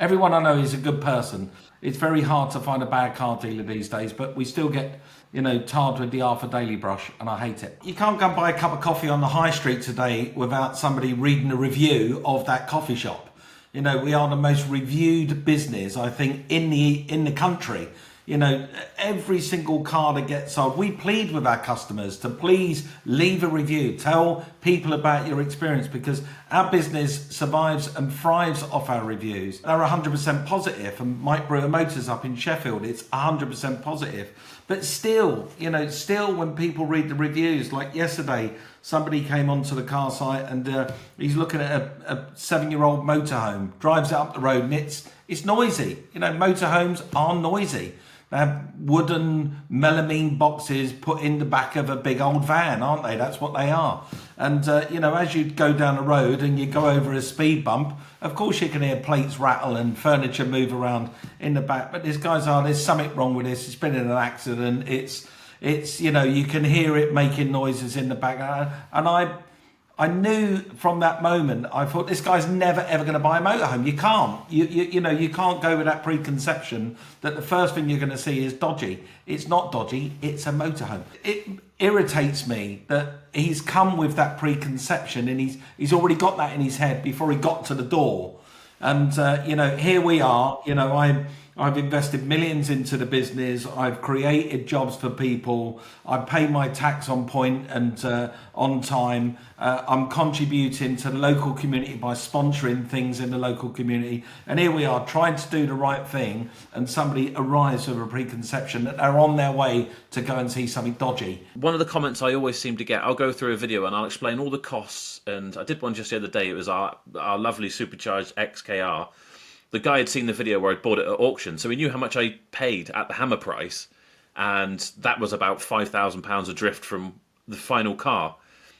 Everyone I know is a good person. It's very hard to find a bad car dealer these days, but we still get, tarred with the Arthur Daley brush, and I hate it. You can't go and buy a cup of coffee on the high street today without somebody reading a review of that coffee shop. We are the most reviewed business, I think, in the country. Every single car that gets sold, we plead with our customers to please leave a review, tell people about your experience, because our business survives and thrives off our reviews. They're 100% positive, and Mike Brewer Motors up in Sheffield, it's 100% positive. But still, when people read the reviews, like yesterday, somebody came onto the car site and he's looking at a 7-year-old motorhome, drives it up the road, and it's noisy. Motorhomes are noisy. They have wooden melamine boxes put in the back of a big old van, aren't they? That's what they are. And, as you go down the road and you go over a speed bump, of course you can hear plates rattle and furniture move around in the back. But there's something wrong with this. It's been in an accident. It's you can hear it making noises in the back. And I knew from that moment, I thought, this guy's never ever going to buy a motorhome. You can't. You can't go with that preconception that the first thing you're going to see is dodgy. It's not dodgy. It's a motorhome. It irritates me that he's come with that preconception and he's already got that in his head before he got to the door. And here we are. I've invested millions into the business. I've created jobs for people. I pay my tax on point and on time. I'm contributing to the local community by sponsoring things in the local community. And here we are trying to do the right thing, and somebody arrives with a preconception that they're on their way to go and see something dodgy. One of the comments I always seem to get, I'll go through a video and I'll explain all the costs. And I did one just the other day. It was our lovely supercharged XKR. The guy had seen the video where I bought it at auction, so he knew how much I paid at the hammer price, and that was about £5,000 adrift from the final car.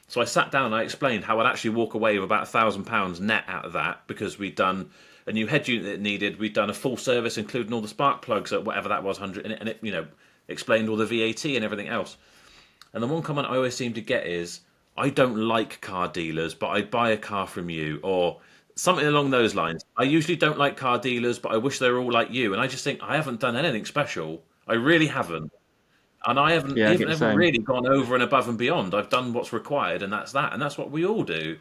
So I sat down and I explained how I'd actually walk away with about £1,000 net out of that, because we'd done a new head unit that it needed, we'd done a full service including all the spark plugs at whatever that was, 100, and it explained all the VAT and everything else. And the one comment I always seem to get is, I don't like car dealers, but I'd buy a car from you, or something along those lines. I usually don't like car dealers, but I wish they were all like you. And I just think I haven't done anything special. I really haven't. And I haven't even really gone over and above and beyond. I've done what's required, and that's that. And that's what we all do.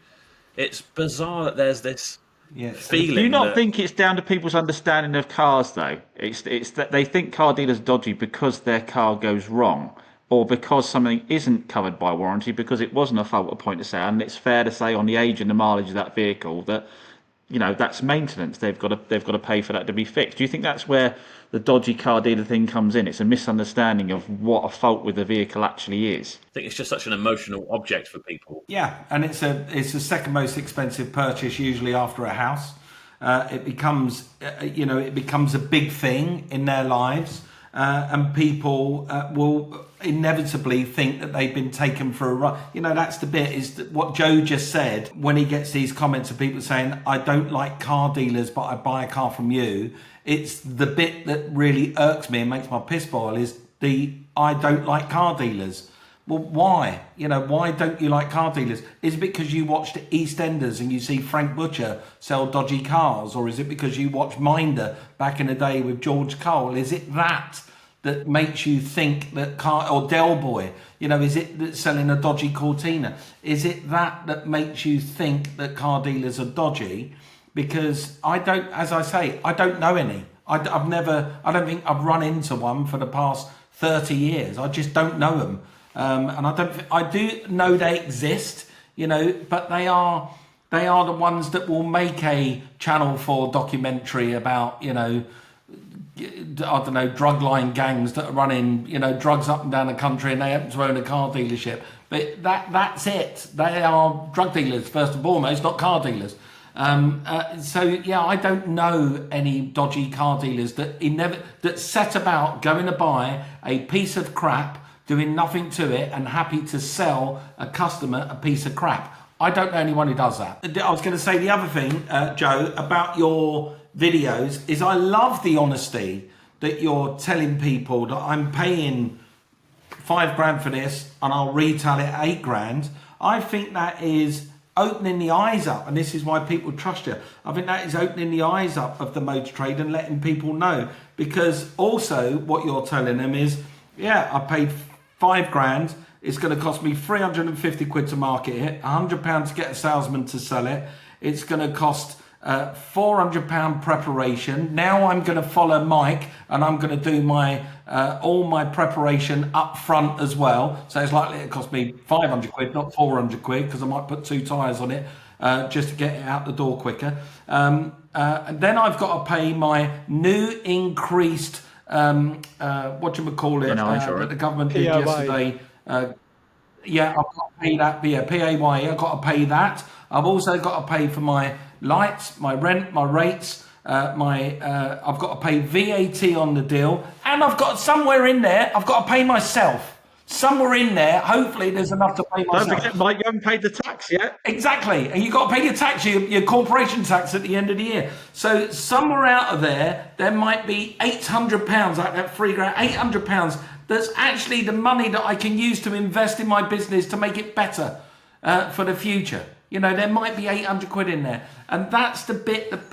It's bizarre that there's this feeling. Do you not think it's down to people's understanding of cars, though? It's that they think car dealers are dodgy because their car goes wrong, or because something isn't covered by warranty because it wasn't a fault at point of sale. And it's fair to say on the age and the mileage of that vehicle that that's maintenance. They've got to pay for that to be fixed. Do you think that's where the dodgy car dealer thing comes in? It's a misunderstanding of what a fault with the vehicle actually is. I think it's just such an emotional object for people. Yeah, and it's the second most expensive purchase usually after a house. It becomes a big thing in their lives, and people will inevitably think that they've been taken for a ride. That's the bit, is what Joe just said when he gets these comments of people saying, I don't like car dealers, but I buy a car from you. It's the bit that really irks me and makes my piss boil, is I don't like car dealers. Well, why? Why don't you like car dealers? Is it because you watched EastEnders and you see Frank Butcher sell dodgy cars? Or is it because you watched Minder back in the day with George Cole? Is it that makes you think that or Del Boy, is it that selling a dodgy Cortina? Is it that makes you think that car dealers are dodgy? Because I don't know any. I don't think I've run into one for the past 30 years. I just don't know them. And I do know they exist, but they are the ones that will make a Channel 4 documentary about, drug line gangs that are running, drugs up and down the country, and they happen to own a car dealership. But that's it. They are drug dealers, first and foremost, not car dealers. I don't know any dodgy car dealers that set about going to buy a piece of crap, doing nothing to it, and happy to sell a customer a piece of crap. I don't know anyone who does that. I was going to say the other thing, Joe, about your videos is I love the honesty that you're telling people that I'm paying £5,000 for this and I'll retail it at £8,000. I think that is opening the eyes up, and this is why people trust you. I think that is opening the eyes up of the motor trade and letting people know, because also what you're telling them is, yeah, I paid £5,000. It's going to cost me 350 quid to market it, £100 to get a salesman to sell it. It's going to cost £400 preparation. Now I'm going to follow Mike and I'm going to do my all my preparation up front as well. So it's likely to cost me 500 quid, not 400 quid, because I might put 2 tyres on it just to get it out the door quicker. And then I've got to pay my new increased, whatchamacallit, that the government did yesterday. Yeah, I've got to pay that. Yeah, PAYE, I've got to pay that. I've also got to pay for my lights, my rent, my rates, I've got to pay VAT on the deal, and I've got somewhere in there, I've got to pay myself. Somewhere in there, hopefully there's enough to pay myself. Don't forget, Mike, you haven't paid the tax yet. Exactly, and you've got to pay your tax, your corporation tax at the end of the year. So somewhere out of there might be £800, like that £3,000, £800. That's actually the money that I can use to invest in my business to make it better for the future. You know, there might be 800 quid in there. And that's the bit that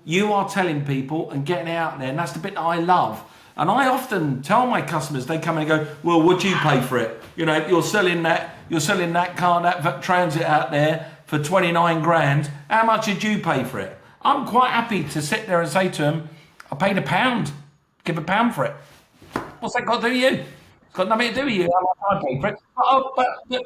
you are telling people and getting out there. And that's the bit that I love. And I often tell my customers, they come and go, well, what do you pay for it? You know, you're selling that car, that Transit out there for 29 grand. How much did you pay for it? I'm quite happy to sit there and say to them, I paid £1. Give £1 for it. What's that got to do with you? It's got nothing to do with you. I paid for it. But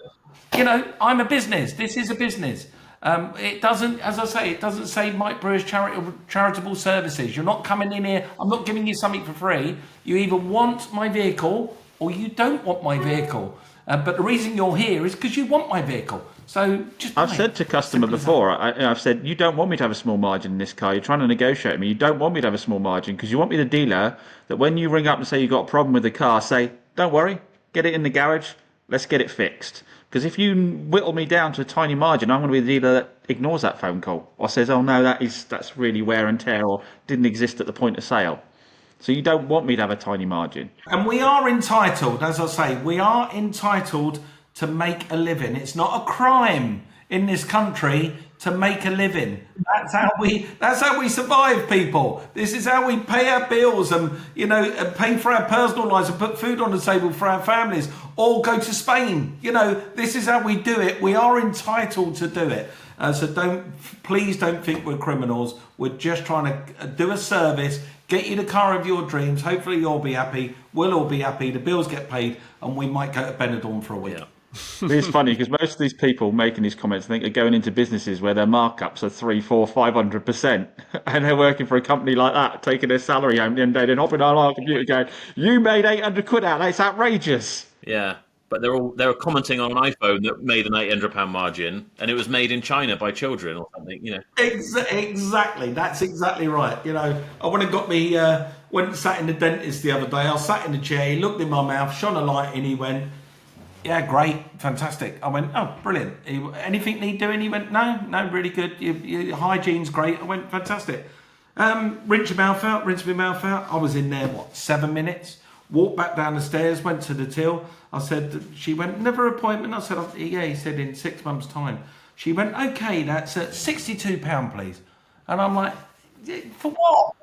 you know, I'm a business. This is a business. It doesn't, as I say, it doesn't say Mike Brewer's charitable services. You're not coming in here. I'm not giving you something for free. You either want my vehicle or you don't want my vehicle. But the reason you're here is because you want my vehicle. So just I've said to customer before, I've said, you don't want me to have a small margin in this car. You're trying to negotiate with me. You don't want me to have a small margin because you want me, the dealer, that when you ring up and say you've got a problem with the car, say, don't worry, get it in the garage. Let's get it fixed. Because if you whittle me down to a tiny margin, I'm going to be the dealer that ignores that phone call or says, oh no, that's really wear and tear or didn't exist at the point of sale. So you don't want me to have a tiny margin. And we are entitled, as I say, we are entitled to make a living. It's not a crime in this country to make a living. That's how we survive, people. This is how we pay our bills and, you know, pay for our personal lives and put food on the table for our families or go to Spain. You know, this is how we do it. We are entitled to do it. So please don't think we're criminals. We're just trying to do a service, get you the car of your dreams. Hopefully you'll be happy. We'll all be happy. The bills get paid and we might go to Benidorm for a week. Yeah. It's funny because most of these people making these comments, I think, are going into businesses where their markups are 300%, 400%, 500%, and they're working for a company like that, taking their salary home the end of the day, then hopping on our computer going, "You made 800 quid out. That's outrageous." Yeah, but they were commenting on an iPhone that made an £800 margin, and it was made in China by children or something. You know. Exactly. That's exactly right. You know, I went and got me. Went and sat in the dentist the other day. I sat in the chair. He looked in my mouth, shone a light, and he went, yeah, great, fantastic. I went, oh, brilliant. Anything need doing? He went, no, really good. Your hygiene's great. I went, fantastic. Rinse my mouth out. I was in there, 7 minutes? Walked back down the stairs, went to the till. I said, she went, never appointment. I said, yeah, he said in 6 months' time. She went, okay, that's £62, please. And I'm like, for what?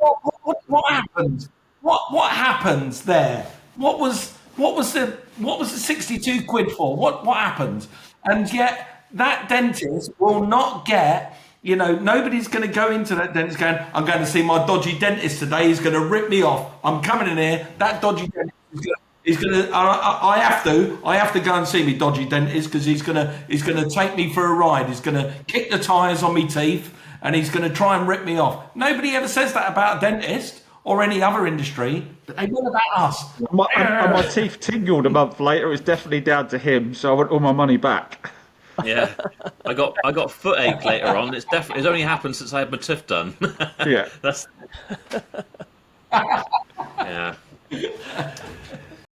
What happened? What happens there? What was the 62 quid for? What happened? And yet that dentist will not get, you know, nobody's going to go into that dentist going, I'm going to see my dodgy dentist today. He's going to rip me off. I'm coming in here. That dodgy dentist is going to, I have to go and see me dodgy dentist because he's going to take me for a ride. He's going to kick the tyres on me teeth and he's going to try and rip me off. Nobody ever says that about a dentist or any other industry, but they will about us. My teeth tingled a month later. It was definitely down to him, so I want all my money back. Yeah, I got foot ache later on. It's only happened since I had my tooth done. Yeah, That's yeah.